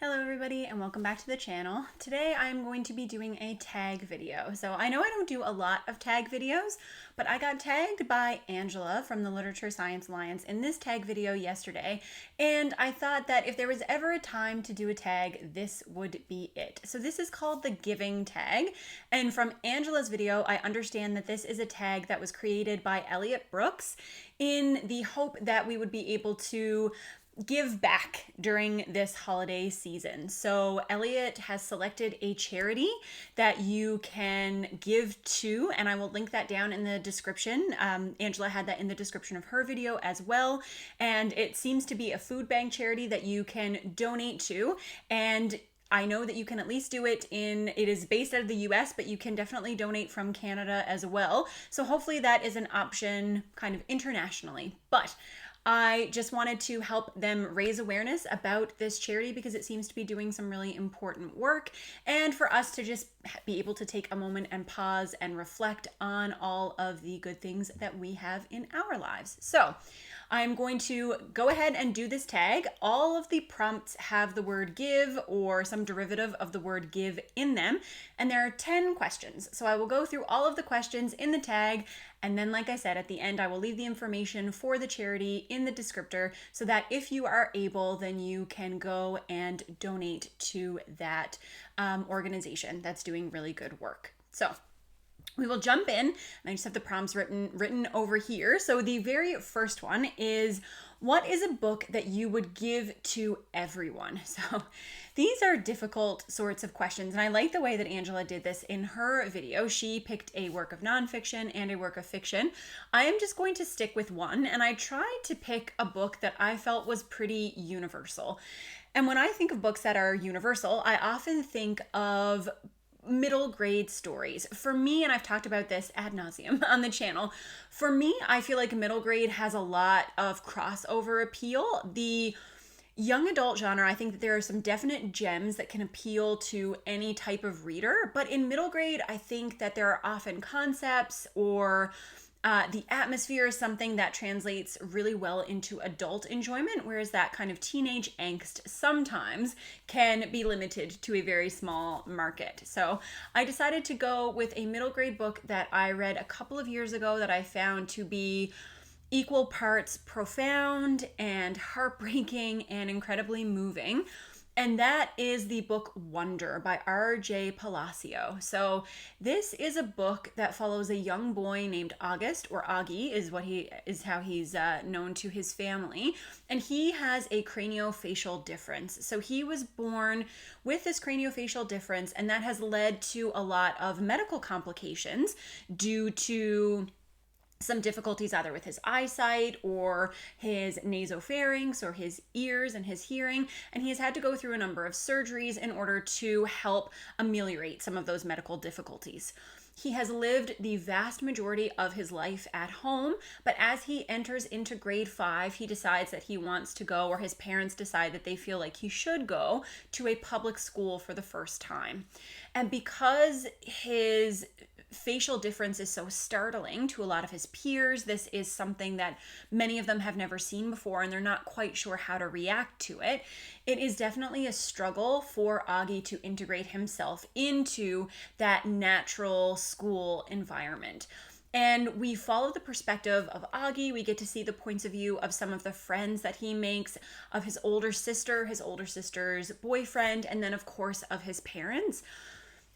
Hello everybody and welcome back to the channel. Today I'm going to be doing a tag video. So I know I don't do a lot of tag videos, but I got tagged by Angela from the Literature Science Alliance in this tag video yesterday, and I thought that if there was ever a time to do a tag, this would be it. So this is called the Giving Tag, and from Angela's video, I understand that this is a tag that was created by Elliot Brooks in the hope that we would be able to give back during this holiday season. So Elliot has selected a charity that you can give to, and I will link that down in the description. Angela had that in the description of her video as well, and it seems to be a food bank charity that you can donate to, and I know that you can at least do it it is based out of the US, but you can definitely donate from Canada as well. So hopefully that is an option kind of internationally. But I just wanted to help them raise awareness about this charity because it seems to be doing some really important work, and for us to just be able to take a moment and pause and reflect on all of the good things that we have in our lives. So I'm going to go ahead and do this tag. All of the prompts have the word give or some derivative of the word give in them, and there are 10 questions. So I will go through all of the questions in the tag, and then, like I said, at the end, I will leave the information for the charity in the descriptor so that if you are able, then you can go and donate to that organization that's doing really good work. So we will jump in, and I just have the prompts written over here. So the very first one is, what is a book that you would give to everyone? So these are difficult sorts of questions, and I like the way that Angela did this in her video. She picked a work of nonfiction and a work of fiction. I am just going to stick with one, and I tried to pick a book that I felt was pretty universal. And when I think of books that are universal, I often think of middle grade stories. For me, and I've talked about this ad nauseum on the channel, for me, I feel like middle grade has a lot of crossover appeal. The young adult genre, I think that there are some definite gems that can appeal to any type of reader, but in middle grade, I think that there are often concepts or the atmosphere is something that translates really well into adult enjoyment, whereas that kind of teenage angst sometimes can be limited to a very small market. So I decided to go with a middle grade book that I read a couple of years ago that I found to be equal parts profound and heartbreaking and incredibly moving. And that is the book Wonder by R.J. Palacio. So this is a book that follows a young boy named August, or Augie is how he's known to his family. And he has a craniofacial difference. So he was born with this craniofacial difference, and that has led to a lot of medical complications due to some difficulties either with his eyesight or his nasopharynx or his ears and his hearing, and he has had to go through a number of surgeries in order to help ameliorate some of those medical difficulties. He has lived the vast majority of his life at home, but as he enters into grade 5, he decides that he wants to go, or his parents decide that they feel like he should go to a public school for the first time. And because his facial difference is so startling to a lot of his peers, this is something that many of them have never seen before, and they're not quite sure how to react to it. It is definitely a struggle for Augie to integrate himself into that natural school environment. And we follow the perspective of Augie. We get to see the points of view of some of the friends that he makes, of his older sister, his older sister's boyfriend, and then of course of his parents.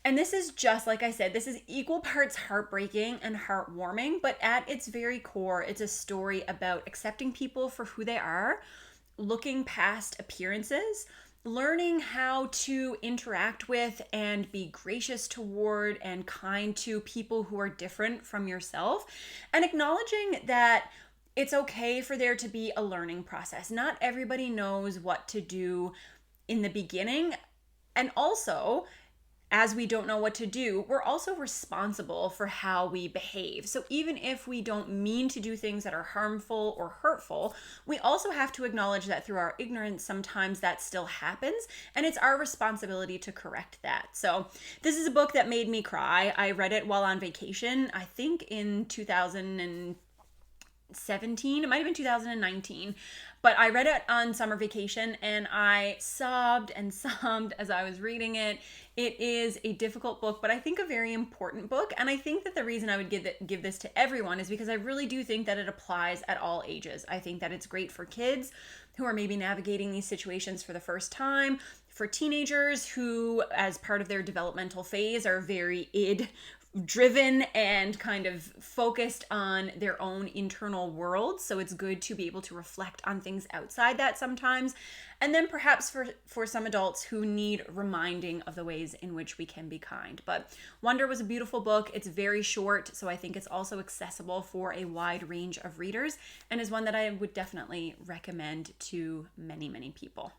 And this is just, like I said, this is equal parts heartbreaking and heartwarming, but at its very core, it's a story about accepting people for who they are, looking past appearances, learning how to interact with and be gracious toward and kind to people who are different from yourself, and acknowledging that it's okay for there to be a learning process. Not everybody knows what to do in the beginning, and also, as we don't know what to do, we're also responsible for how we behave. So even if we don't mean to do things that are harmful or hurtful, we also have to acknowledge that through our ignorance, sometimes that still happens, and it's our responsibility to correct that. So this is a book that made me cry. I read it while on vacation, I think in 2000 2017. It might have been 2019, but I read it on summer vacation and I sobbed and sobbed as I was reading it. It is a difficult book, but I think a very important book. And I think that the reason I would give this to everyone is because I really do think that it applies at all ages. I think that it's great for kids who are maybe navigating these situations for the first time, for teenagers who, as part of their developmental phase, are very id driven and kind of focused on their own internal world. So it's good to be able to reflect on things outside that sometimes. And then perhaps for some adults who need reminding of the ways in which we can be kind. But Wonder was a beautiful book. It's very short, so I think it's also accessible for a wide range of readers and is one that I would definitely recommend to many, many people.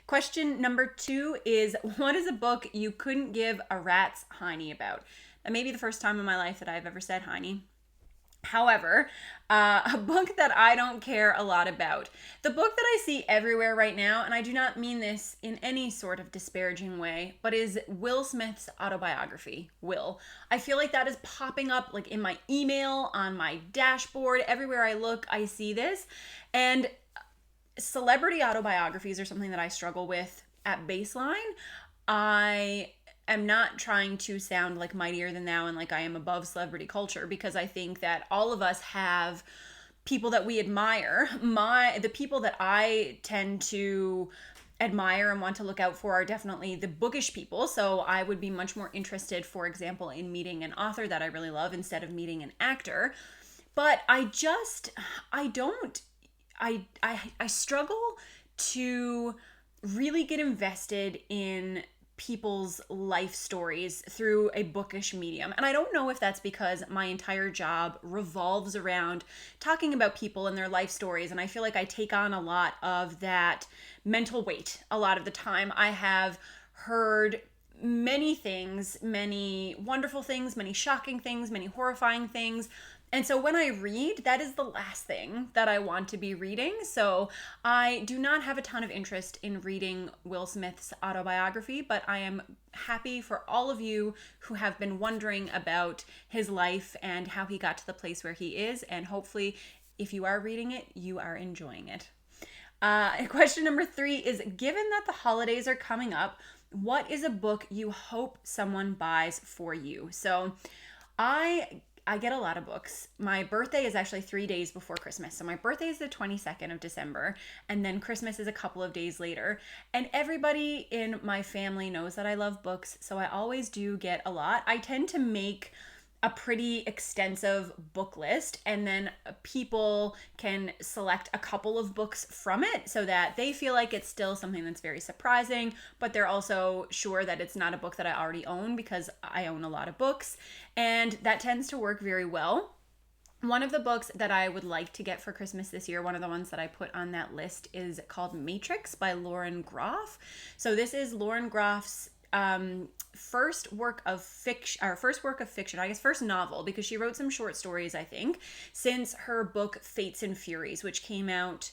Question number 2 is, what is a book you couldn't give a rat's hiney about? That may be the first time in my life that I've ever said hiney. However, a book that I don't care a lot about. The book that I see everywhere right now, and I do not mean this in any sort of disparaging way, but is Will Smith's autobiography, Will. I feel like that is popping up like in my email, on my dashboard, everywhere I look, I see this. And celebrity autobiographies are something that I struggle with at baseline. I am not trying to sound like mightier than thou and like I am above celebrity culture, because I think that all of us have people that we admire. The people that I tend to admire and want to look out for are definitely the bookish people. So I would be much more interested, for example, in meeting an author that I really love instead of meeting an actor. But I struggle to really get invested in people's life stories through a bookish medium. And I don't know if that's because my entire job revolves around talking about people and their life stories. And I feel like I take on a lot of that mental weight a lot of the time. I have heard many things, many wonderful things, many shocking things, many horrifying things. And so when I read, that is the last thing that I want to be reading. So I do not have a ton of interest in reading Will Smith's autobiography, but I am happy for all of you who have been wondering about his life and how he got to the place where he is. And hopefully, if you are reading it, you are enjoying it. Question number 3 is, given that the holidays are coming up, what is a book you hope someone buys for you? So I get a lot of books. My birthday is actually 3 days before Christmas. So my birthday is the 22nd of December, and then Christmas is a couple of days later. And everybody in my family knows that I love books, so I always do get a lot. I tend to make a pretty extensive book list, and then people can select a couple of books from it so that they feel like it's still something that's very surprising, but they're also sure that it's not a book that I already own, because I own a lot of books, and that tends to work very well. One of the books that I would like to get for Christmas this year, one of the ones that I put on that list, is called Matrix by Lauren Groff. So this is Lauren Groff's first work of fiction, I guess first novel, because she wrote some short stories, I think, since her book Fates and Furies, which came out,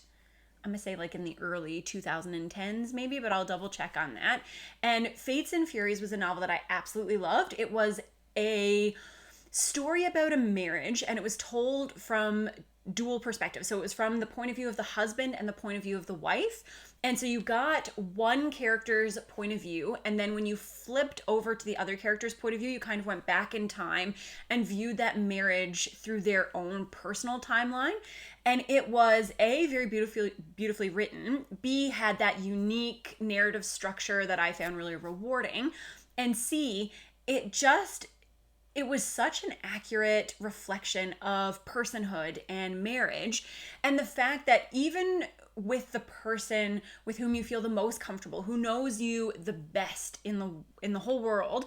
I'm gonna say like in the early 2010s maybe, but I'll double check on that. And Fates and Furies was a novel that I absolutely loved. It was a story about a marriage, and it was told from dual perspectives. So it was from the point of view of the husband and the point of view of the wife. And so you got one character's point of view, and then when you flipped over to the other character's point of view, you kind of went back in time and viewed that marriage through their own personal timeline. And it was A, very beautifully written, B, had that unique narrative structure that I found really rewarding, and C, it was such an accurate reflection of personhood and marriage, and the fact that even with the person with whom you feel the most comfortable, who knows you the best in the whole world,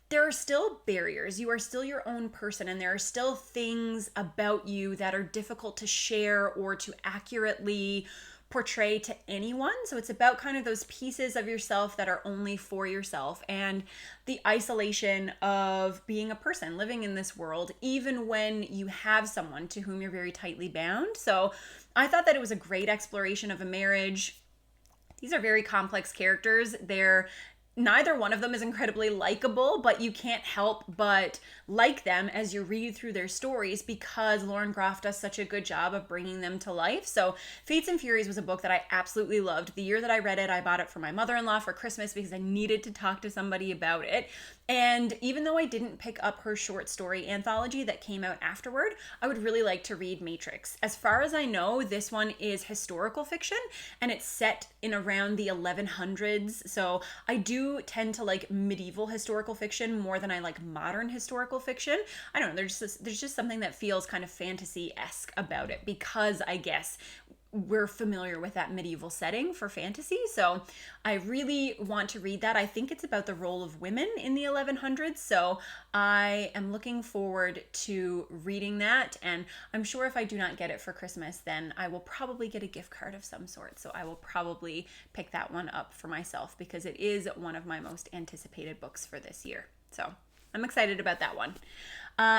there are still barriers. You are still your own person, and there are still things about you that are difficult to share or to accurately portray to anyone. So it's about kind of those pieces of yourself that are only for yourself, and the isolation of being a person living in this world, even when you have someone to whom you're very tightly bound. So I thought that it was a great exploration of a marriage. These are very complex characters. They're neither one of them is incredibly likable, but you can't help but like them as you read through their stories because Lauren Groff does such a good job of bringing them to life. So Fates and Furies was a book that I absolutely loved. The year that I read it, I bought it for my mother-in-law for Christmas because I needed to talk to somebody about it. And even though I didn't pick up her short story anthology that came out afterward, I would really like to read Matrix. As far as I know, this one is historical fiction and it's set in around the 1100s. So I do tend to like medieval historical fiction more than I like modern historical fiction. I don't know, there's just something that feels kind of fantasy-esque about it because I guess we're familiar with that medieval setting for fantasy. So I really want to read that. I think it's about the role of women in the 1100s. So I am looking forward to reading that. And I'm sure if I do not get it for Christmas, then I will probably get a gift card of some sort. So I will probably pick that one up for myself because it is one of my most anticipated books for this year. So I'm excited about that one.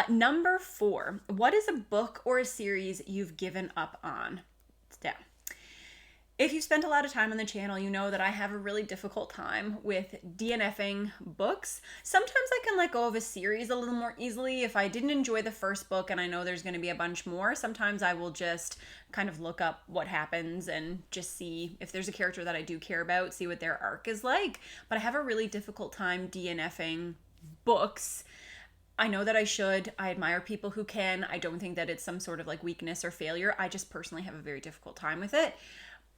Number 4, what is a book or a series you've given up on? Yeah. If you've spent a lot of time on the channel, you know that I have a really difficult time with DNFing books. Sometimes I can let go of a series a little more easily. If I didn't enjoy the first book and I know there's going to be a bunch more, sometimes I will just kind of look up what happens and just see if there's a character that I do care about, see what their arc is like. But I have a really difficult time DNFing books. I know that I should. I admire people who can. I don't think that it's some sort of like weakness or failure. I just personally have a very difficult time with it.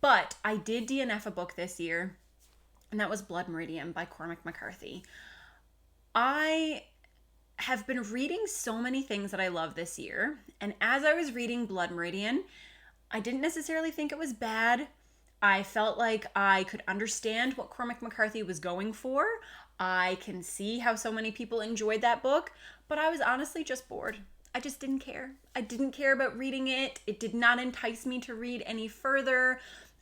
But I did DNF a book this year, and that was Blood Meridian by Cormac McCarthy. I have been reading so many things that I love this year, and as I was reading Blood Meridian, I didn't necessarily think it was bad. I felt like I could understand what Cormac McCarthy was going for. I can see how so many people enjoyed that book, but I was honestly just bored. I just didn't care. I didn't care about reading it. It did not entice me to read any further.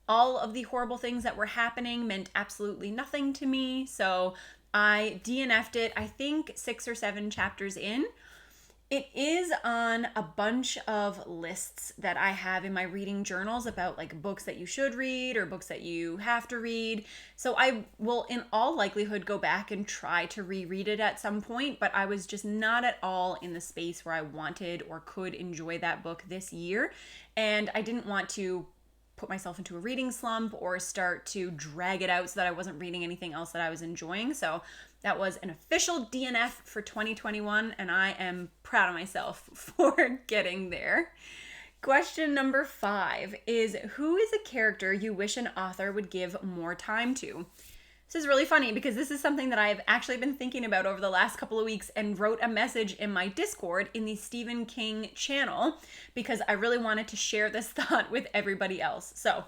All of the horrible things that were happening meant absolutely nothing to me, so I DNF'd it, I think 6 or 7 chapters in. It is on a bunch of lists that I have in my reading journals about like books that you should read or books that you have to read. So I will in all likelihood go back and try to reread it at some point, but I was just not at all in the space where I wanted or could enjoy that book this year. And I didn't want to put myself into a reading slump or start to drag it out so that I wasn't reading anything else that I was enjoying. So that was an official DNF for 2021, and I am proud of myself for getting there. Question number 5 is, who is a character you wish an author would give more time to? This is really funny because this is something that I've actually been thinking about over the last couple of weeks and wrote a message in my Discord in the Stephen King channel because I really wanted to share this thought with everybody else. So,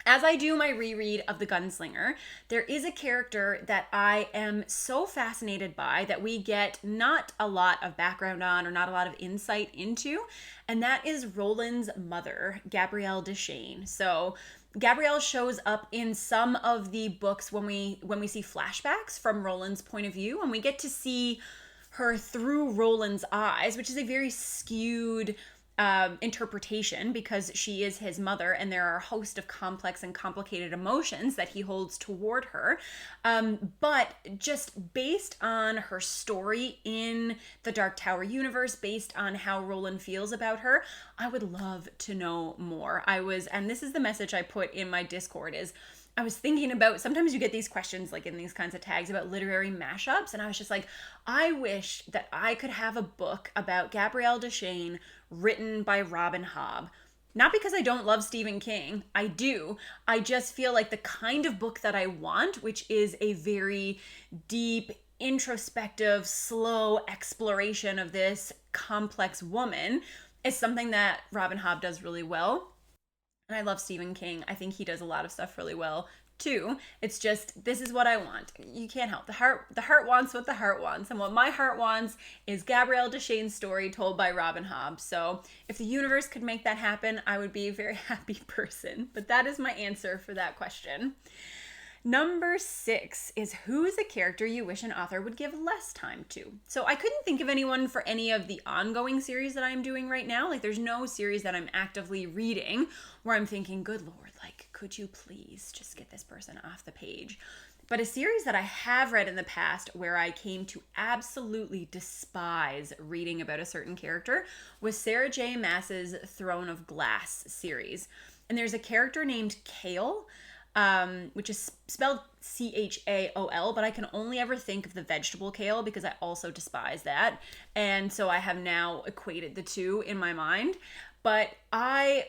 as I do my reread of The Gunslinger, there is a character that I am so fascinated by that we get not a lot of background on or not a lot of insight into, and that is Roland's mother, Gabrielle Deschain. So Gabrielle shows up in some of the books when we see flashbacks from Roland's point of view, and we get to see her through Roland's eyes, which is a very skewed interpretation because she is his mother and there are a host of complex and complicated emotions that he holds toward her. But just based on her story in the Dark Tower universe, based on how Roland feels about her, I would love to know more. And this is the message I put in my Discord is, I was thinking about, sometimes you get these questions like in these kinds of tags about literary mashups, and I was just like, I wish that I could have a book about Gabrielle Deschain written by Robin Hobb. Not because I don't love Stephen King, I do. I just feel like the kind of book that I want, which is a very deep, introspective, slow exploration of this complex woman, is something that Robin Hobb does really well. And I love Stephen King. I think he does a lot of stuff really well too. It's just, this is what I want. You can't help. The heart wants what the heart wants. And what my heart wants is Gabrielle Deschain's story told by Robin Hobb. So if the universe could make that happen, I would be a very happy person. But that is my answer for that question. Number 6 is, who is a character you wish an author would give less time to? So I couldn't think of anyone for any of the ongoing series that I'm doing right now. Like, there's no series that I'm actively reading where I'm thinking, good Lord, like, could you please just get this person off the page? But a series that I have read in the past where I came to absolutely despise reading about a certain character was Sarah J. Maas's Throne of Glass series. And there's a character named Kale, which is spelled Chaol, but I can only ever think of the vegetable kale because I also despise that. And so I have now equated the two in my mind. But I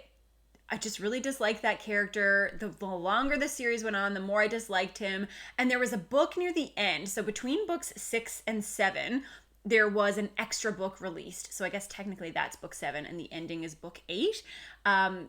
just really disliked that character. The longer the series went on, the more I disliked him. And there was a book near the end. So between books 6 and 7, there was an extra book released. So I guess technically that's book 7 and the ending is book 8,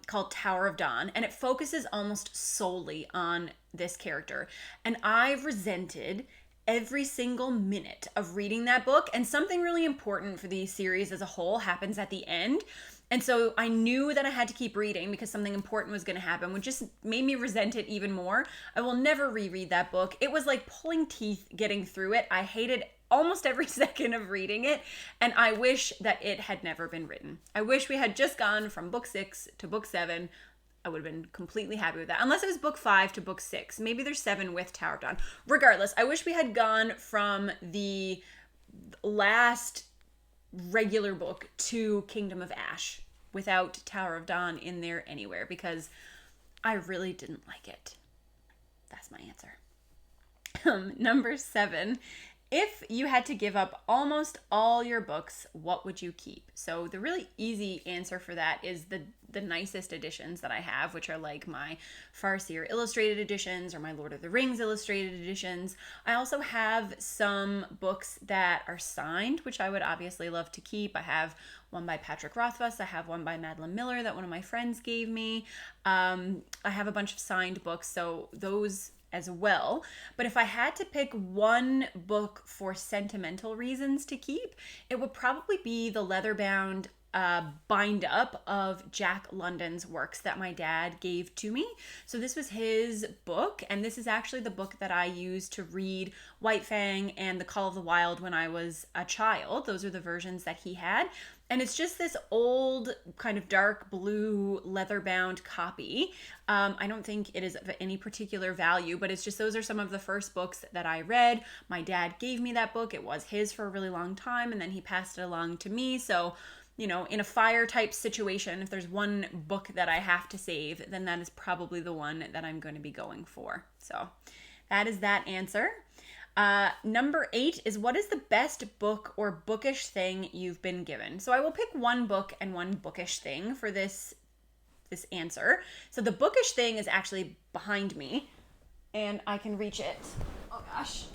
called Tower of Dawn. And it focuses almost solely on this character. And I resented every single minute of reading that book. And something really important for the series as a whole happens at the end. And so I knew that I had to keep reading because something important was going to happen, which just made me resent it even more. I will never reread that book. It was like pulling teeth getting through it. I hated almost every second of reading it, and I wish that it had never been written. I wish we had just gone from book 6 to book 7. I would have been completely happy with that. Unless it was book 5 to book 6. Maybe there's 7 with Tower of Dawn. Regardless, I wish we had gone from the last regular book to Kingdom of Ash without Tower of Dawn in there anywhere, because I really didn't like it. That's my answer. Number 7. If you had to give up almost all your books, what would you keep? So the really easy answer for that is the nicest editions that I have, which are like my Farseer illustrated editions or my Lord of the Rings illustrated editions. I also have some books that are signed, which I would obviously love to keep. I have one by Patrick Rothfuss. I have one by Madeline Miller that one of my friends gave me. I have a bunch of signed books, so those as well. But if I had to pick one book for sentimental reasons to keep, it would probably be the leather-bound bind up of Jack London's works that my dad gave to me. So this was his book, and this is actually the book that I used to read White Fang and The Call of the Wild when I was a child. Those are the versions that he had. And it's just this old kind of dark blue leather-bound copy. I don't think it is of any particular value, but it's just those are some of the first books that I read. My dad gave me that book. It was his for a really long time, and then he passed it along to me. So, you know, in a fire type situation, if there's one book that I have to save, then that is probably the one that I'm going to be going for. So that is that answer. Number 8 is, what is the best book or bookish thing you've been given? So I will pick one book and one bookish thing for this answer. So the bookish thing is actually behind me, and I can reach it. Oh gosh,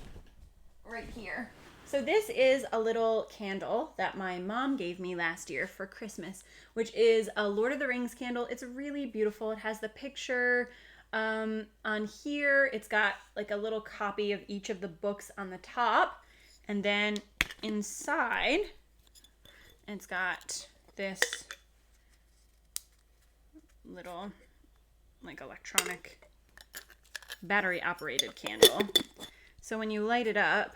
right here. So this is a little candle that my mom gave me last year for Christmas, which is a Lord of the Rings candle. It's really beautiful. It has the picture on here. It's got like a little copy of each of the books on the top, and then inside it's got this little like electronic battery operated candle. So when you light it up,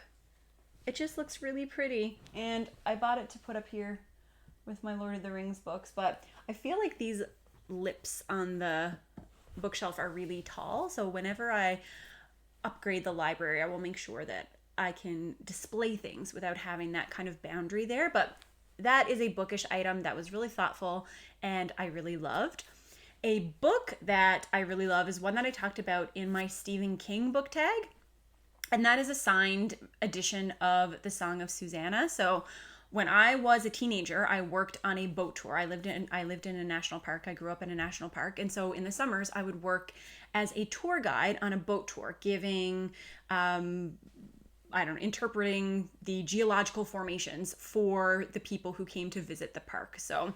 it just looks really pretty, and I bought it to put up here with my Lord of the Rings books, but I feel like these lips on the bookshelf are really tall, so whenever I upgrade the library, I will make sure that I can display things without having that kind of boundary there. But that is a bookish item that was really thoughtful and I really loved. A book that I really love is one that I talked about in my Stephen King book tag, and that is a signed edition of The Song of Susanna. So when I was a teenager, I worked on a boat tour. I lived in a national park. I grew up in a national park. And so in the summers, I would work as a tour guide on a boat tour, giving, interpreting the geological formations for the people who came to visit the park. So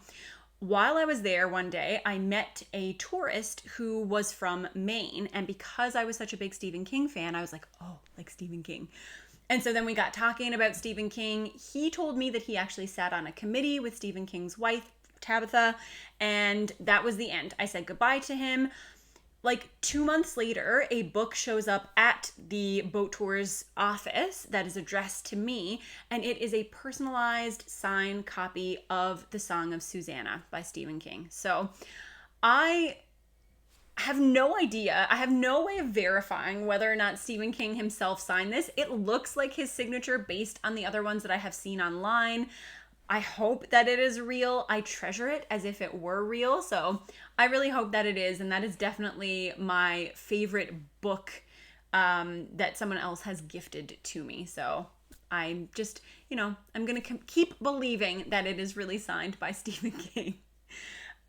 while I was there one day, I met a tourist who was from Maine. And because I was such a big Stephen King fan, I was like, oh, like Stephen King. And so then we got talking about Stephen King. He told me that he actually sat on a committee with Stephen King's wife, Tabitha, and that was the end. I said goodbye to him. Like 2 months later, a book shows up at the boat tour's office that is addressed to me, and it is a personalized signed copy of The Song of Susanna by Stephen King. So I I have no idea. I have no way of verifying whether or not Stephen King himself signed this. It looks like his signature based on the other ones that I have seen online. I hope that it is real. I treasure it as if it were real. So I really hope that it is. And that is definitely my favorite book that someone else has gifted to me. So I'm just, I'm going to keep believing that it is really signed by Stephen King.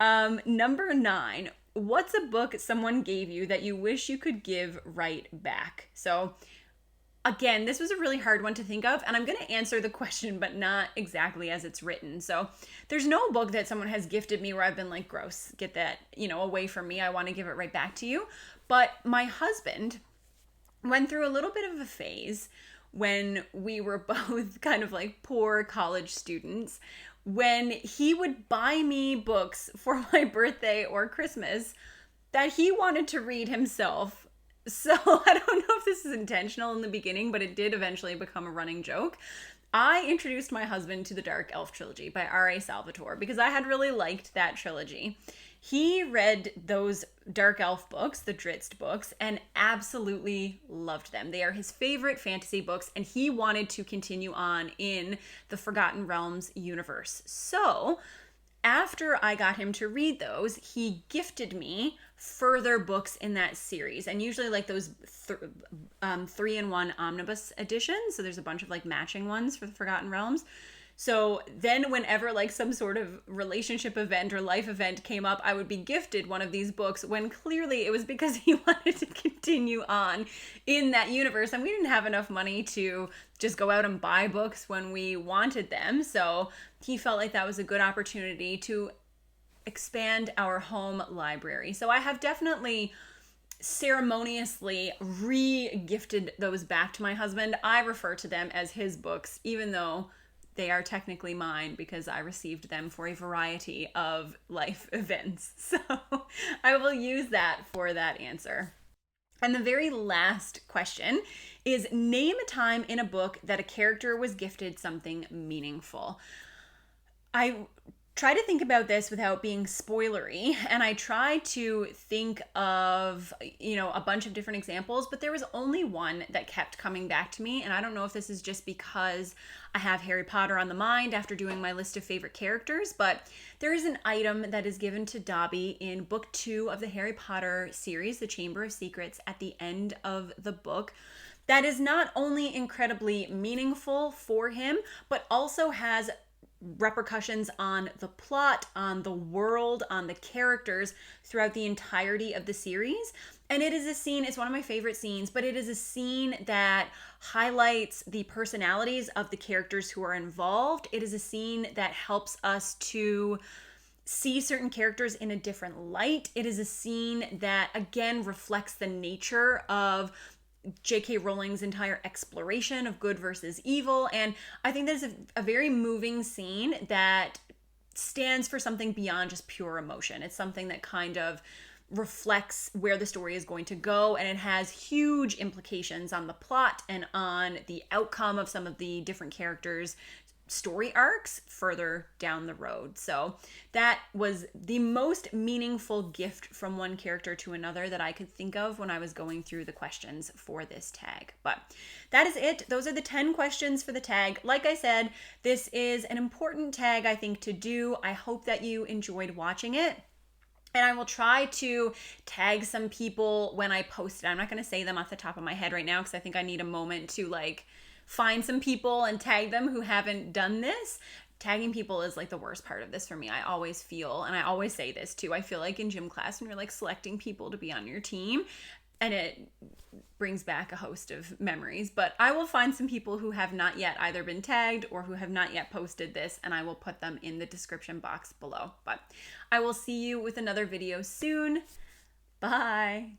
Number 9. What's a book someone gave you that you wish you could give right back? So again, this was a really hard one to think of, and I'm going to answer the question, but not exactly as it's written. So there's no book that someone has gifted me where I've been like, gross, get that, away from me. I want to give it right back to you. But my husband went through a little bit of a phase when we were both kind of like poor college students, when he would buy me books for my birthday or Christmas that he wanted to read himself. So I don't know if this is intentional in the beginning, but it did eventually become a running joke. I introduced my husband to the Dark Elf trilogy by R.A. Salvatore because I had really liked that trilogy. He read those Dark Elf books, the Drizzt books, and absolutely loved them. They are his favorite fantasy books, and he wanted to continue on in the Forgotten Realms universe. So after I got him to read those, he gifted me further books in that series, and usually like those 3-in-1 omnibus editions. So there's a bunch of like matching ones for the Forgotten Realms. So then whenever like some sort of relationship event or life event came up, I would be gifted one of these books when clearly it was because he wanted to continue on in that universe. And we didn't have enough money to just go out and buy books when we wanted them. So he felt like that was a good opportunity to expand our home library. So I have definitely ceremoniously re-gifted those back to my husband. I refer to them as his books, even though they are technically mine because I received them for a variety of life events. So I will use that for that answer. And the very last question is, name a time in a book that a character was gifted something meaningful. I try to think about this without being spoilery, and I try to think of, a bunch of different examples, but there was only one that kept coming back to me, and I don't know if this is just because I have Harry Potter on the mind after doing my list of favorite characters, but there is an item that is given to Dobby in book 2 of the Harry Potter series, The Chamber of Secrets, at the end of the book, that is not only incredibly meaningful for him, but also has repercussions on the plot, on the world, on the characters throughout the entirety of the series. And it is a scene, it's one of my favorite scenes, but it is a scene that highlights the personalities of the characters who are involved. It is a scene that helps us to see certain characters in a different light. It is a scene that, again, reflects the nature of J.K. Rowling's entire exploration of good versus evil. And I think that is a very moving scene that stands for something beyond just pure emotion. It's something that kind of reflects where the story is going to go, and it has huge implications on the plot and on the outcome of some of the different characters' story arcs further down the road. So that was the most meaningful gift from one character to another that I could think of when I was going through the questions for this tag. But that is it. Those are the 10 questions for the tag. Like I said, this is an important tag, I think, to do. I hope that you enjoyed watching it. And I will try to tag some people when I post it. I'm not going to say them off the top of my head right now because I think I need a moment to find some people and tag them who haven't done this. Tagging people is the worst part of this for me. I always feel, and I always say this too, I feel like in gym class when you're selecting people to be on your team, and it brings back a host of memories. But I will find some people who have not yet either been tagged or who have not yet posted this, and I will put them in the description box below. But I will see you with another video soon. Bye.